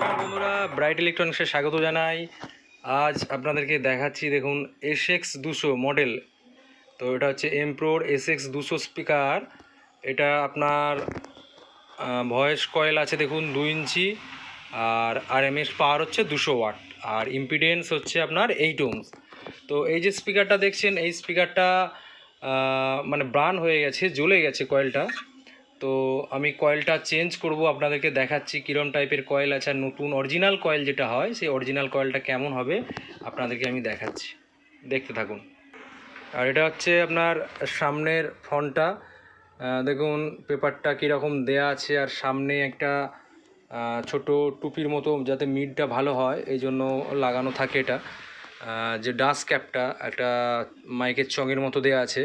নমস্কার বন্ধুরা, ব্রাইট ইলেকট্রনিক্সে স্বাগত জানাই। আজ আপনাদেরকে দেখাচ্ছি, দেখুন SX200 মডেল। তো এটা হচ্ছে এমপ্রোর SX200 স্পিকার। এটা আপনার ভয়েস কয়েল আছে দেখুন 2 ইঞ্চি, আর RMS পাওয়ার হচ্ছে 200 ওয়াট, আর ইম্পিডেন্স হচ্ছে আপনার 8 ওহমস। তো এই যে স্পিকারটা দেখছেন, এই স্পিকারটা মানে ব্রান হয়ে গেছে, জ্বলে গেছে কয়েলটা। তো আমি কয়েলটা চেঞ্জ করব, আপনাদেরকে দেখাচ্ছি কীরকম টাইপের কয়েল আছে, আর নতুন অরিজিনাল কয়েল যেটা হয় সেই অরিজিনাল কয়েলটা কেমন হবে আপনাদেরকে আমি দেখাচ্ছি, দেখতে থাকুন। আর এটা হচ্ছে আপনার সামনের ফ্রন্টটা, দেখুন পেপারটা কীরকম দেয়া আছে, আর সামনে একটা ছোট টুপির মতো, যাতে মিডটা ভালো হয় এই জন্য লাগানো থাকে এটা। যে ডাস্ট ক্যাপটা একটা মাইকের চঙের মতো দেয়া আছে।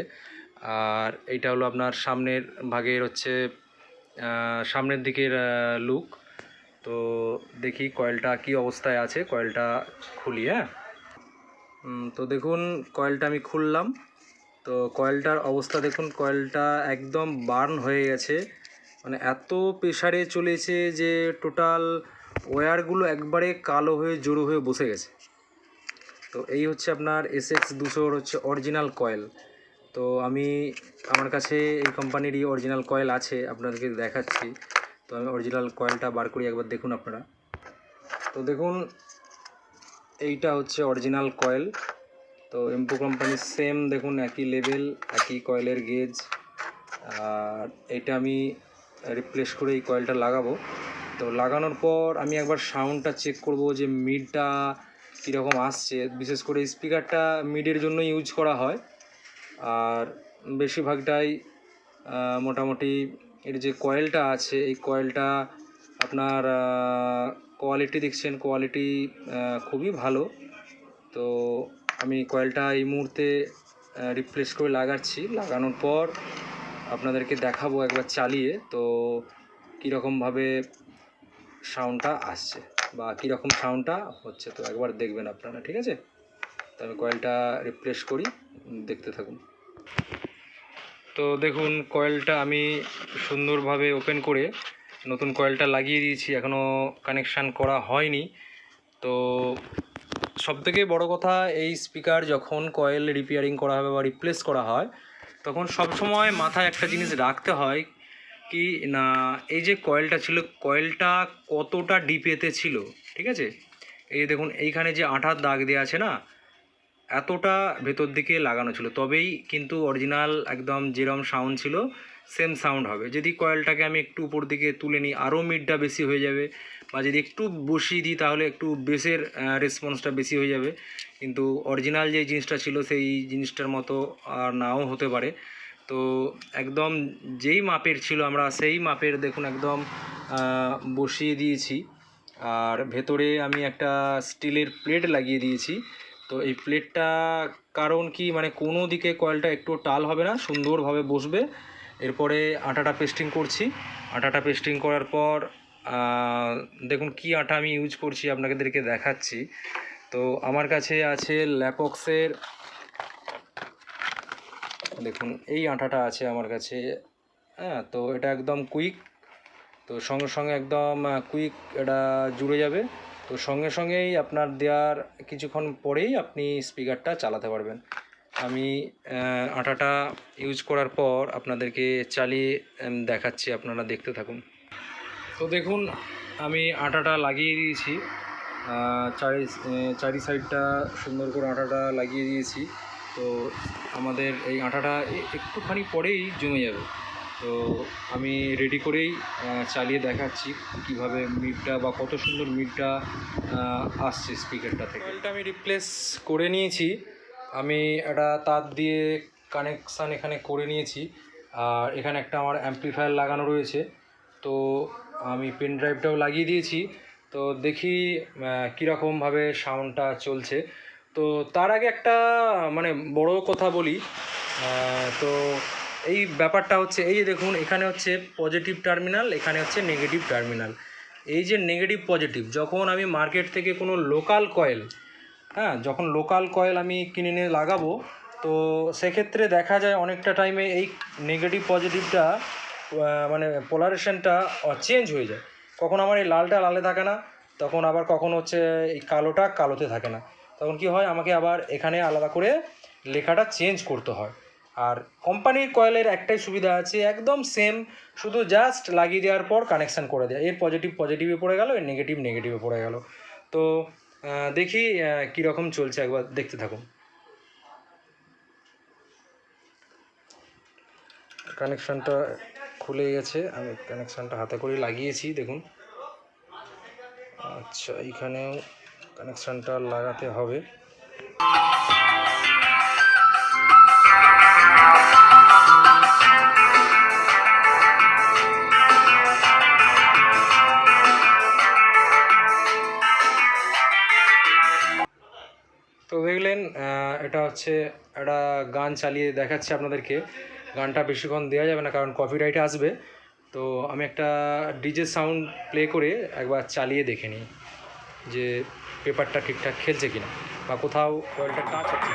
আর এইটা হলো আপনার সামনের ভাগের হচ্ছে সামনের দিকের লুক। তো দেখি কয়েলটা কি অবস্থায় আছে, কয়েলটা খুলি। হ্যাঁ, তো দেখুন কয়েলটা আমি খুললাম। তো কয়েলটার অবস্থা দেখুন, কয়েলটা একদম বার্ন হয়ে গেছে, মানে এত প্রেসারে চলেছে যে টোটাল ওয়্যারগুলো একবারে কালো হয়ে জড়ো হয়ে বসে গেছে। তো এই হচ্ছে আপনার SX200 হচ্ছে অরিজিনাল কয়েল। তো আমার কাছে এই কোম্পানিরই অরিজিনাল কয়েল আছে, আপনাদেরকে দেখাচ্ছি। তো আমি অরিজিনাল কয়েলটা বার করি, একবার দেখুন আপনারা। তো দেখুন এইটা হচ্ছে অরিজিনাল কয়েল। তো এমপ্রো কোম্পানির সেম দেখুন, একই লেভেল, একই কয়েলের গেজ। আর এটা আমি রিপ্লেস করে এই কয়েলটা লাগাবো। তো লাগানোর পর আমি একবার সাউন্ডটা চেক করব যে মিডটা কীরকম আসছে। বিশেষ করে স্পিকারটা মিডের জন্য ইউজ করা হয়, আর বেশিরভাগটাই মোটামুটি এর যে কয়েলটা আছে, এই কয়েলটা আপনার কোয়ালিটি দেখছেন, কোয়ালিটি খুবই ভালো। তো আমি কয়েলটা এই মুহূর্তে রিপ্লেস করে লাগাচ্ছি। লাগানোর পর আপনাদেরকে দেখাবো একবার চালিয়ে, তো কীরকমভাবে সাউন্ডটা আসছে বা কীরকম সাউন্ডটা হচ্ছে, তো একবার দেখবেন আপনারা, ঠিক আছে? তো আমি কয়েলটা রিপ্লেস করি, দেখতে থাকুন। তো দেখুন কয়েলটা আমি সুন্দরভাবে ওপেন করে নতুন কয়েলটা লাগিয়ে দিয়েছি, এখনও কানেকশান করা হয়নি। তো সবথেকে বড় কথা, এই স্পিকার যখন কয়েল রিপেয়ারিং করা হবে বা রিপ্লেস করা হয়, তখন সবসময় মাথায় একটা জিনিস রাখতে হয় কি না, এই যে কয়েলটা ছিল, কয়েলটা কতটা ডিপেতে ছিল, ঠিক আছে? এই দেখুন এইখানে যে আঠার দাগ দেওয়া আছে না, এতটা ভেতর দিকে লাগানো ছিল, তবেই কিন্তু অরিজিনাল একদম যেরকম সাউন্ড ছিল সেম সাউন্ড হবে। যদি কয়েলটাকে আমি একটু উপর দিকে তুলে নিই, আরও মিডটা বেশি হয়ে যাবে, বা যদি একটু বসিয়ে দিই তাহলে একটু বেসের রেসপন্সটা বেশি হয়ে যাবে। কিন্তু অরিজিনাল যে জিনিসটা ছিল সেই জিনিসটার মতো আর নাও হতে পারে। তো একদম যেই মাপের ছিল আমরা সেই মাপের দেখুন একদম বসিয়ে দিয়েছি। আর ভেতরে আমি একটা স্টিলের প্লেট লাগিয়ে দিয়েছি। তো এই প্লেটটা কারণ কি, মানে কোনো দিকে কয়েলটা একটু টাল হবে না, সুন্দরভাবে বসবে। এরপরে আটাটা পেস্টিং করছি। আটাটা পেস্টিং করার পর দেখুন কি আটা আমি ইউজ করছি আপনাদেরকে দেখাচ্ছি। তো আমার কাছে আছে ল্যাপক্সের, দেখুন এই আটাটা আছে আমার কাছে। হ্যাঁ, তো এটা একদম কুইক, তো সঙ্গে সঙ্গে একদম কুইক এটা জুড়ে যাবে। তো সঙ্গে সঙ্গেই আপনার দেওয়ার কিছুক্ষণ পরেই আপনি স্পিকারটা চালাতে পারবেন। আমি আটাটা ইউজ করার পর আপনাদেরকে চালিয়ে দেখাচ্ছি, আপনারা দেখতে থাকুন। তো দেখুন আমি আটাটা লাগিয়ে দিয়েছি, চারি সাইডটা সুন্দর করে আটাটা লাগিয়ে দিয়েছি। তো আমাদের এই আটাটা একটুখানি পরেই জমে যাবে। তো আমি রেডি করেই চালিয়ে দেখাচ্ছি কিভাবে মিডটা বা কত সুন্দর মিডটা আসছে স্পিকারটা থেকে। কয়েলটা আমি রিপ্লেস করে নিয়েছি, আমি একটা তার দিয়ে কানেকশান এখানে করে নিয়েছি। আর এখানে একটা আমার অ্যাম্পলিফায়ার লাগানো রয়েছে। তো আমি পেন ড্রাইভটাও লাগিয়ে দিয়েছি। তো দেখি কীরকমভাবে সাউন্ডটা চলছে। তো তার আগে একটা মানে বড় কথা বলি। তো এই ব্যাপারটা হচ্ছে, এই যে দেখুন এখানে হচ্ছে পজিটিভ টার্মিনাল, এখানে হচ্ছে নেগেটিভ টার্মিনাল। এই যে নেগেটিভ পজিটিভ, যখন আমি মার্কেট থেকে কোনো লোকাল কয়েল, হ্যাঁ, যখন লোকাল কয়েল আমি কিনে নিয়ে লাগাবো, তো সেক্ষেত্রে দেখা যায় অনেকটা টাইমে এই নেগেটিভ পজিটিভটা মানে পোলারেশনটা চেঞ্জ হয়ে যায়। কখন আমার এই লালটা লালে থাকে না, তখন আবার কখন হচ্ছে এই কালোটা কালোতে থাকে না, তখন কি হয় আমাকে আবার এখানে আলাদা করে লেখাটা চেঞ্জ করতে হয়। আর কোম্পানির কয়েলের একটাই সুবিধা আছে, একদম সেম, শুধু জাস্ট লাগিয়ে দেওয়ার পর কানেকশান করে দেয়, এর পজিটিভ পজিটিভে পড়ে গেল, এর নেগেটিভ নেগেটিভে পড়ে গেল। তো দেখি কীরকম চলছে, একবার দেখতে থাকুন। কানেকশানটা খুলে গেছে, আমি কানেকশানটা হাতে করে লাগিয়েছি, দেখুন। আচ্ছা, এইখানেও কানেকশানটা লাগাতে হবে। তো দেখলেন, এটা হচ্ছে একটা গান চালিয়ে দেখাচ্ছে আপনাদেরকে। গানটা বেশিক্ষণ দেওয়া যাবে না, কারণ কপিরাইট আসবে। তো আমি একটা ডিজে সাউন্ড প্লে করে একবার চালিয়ে দেখে নিই যে পেপারটা ঠিকঠাক খেলছে কিনা, বা কোথাও কয়েলটা টাচ হচ্ছে।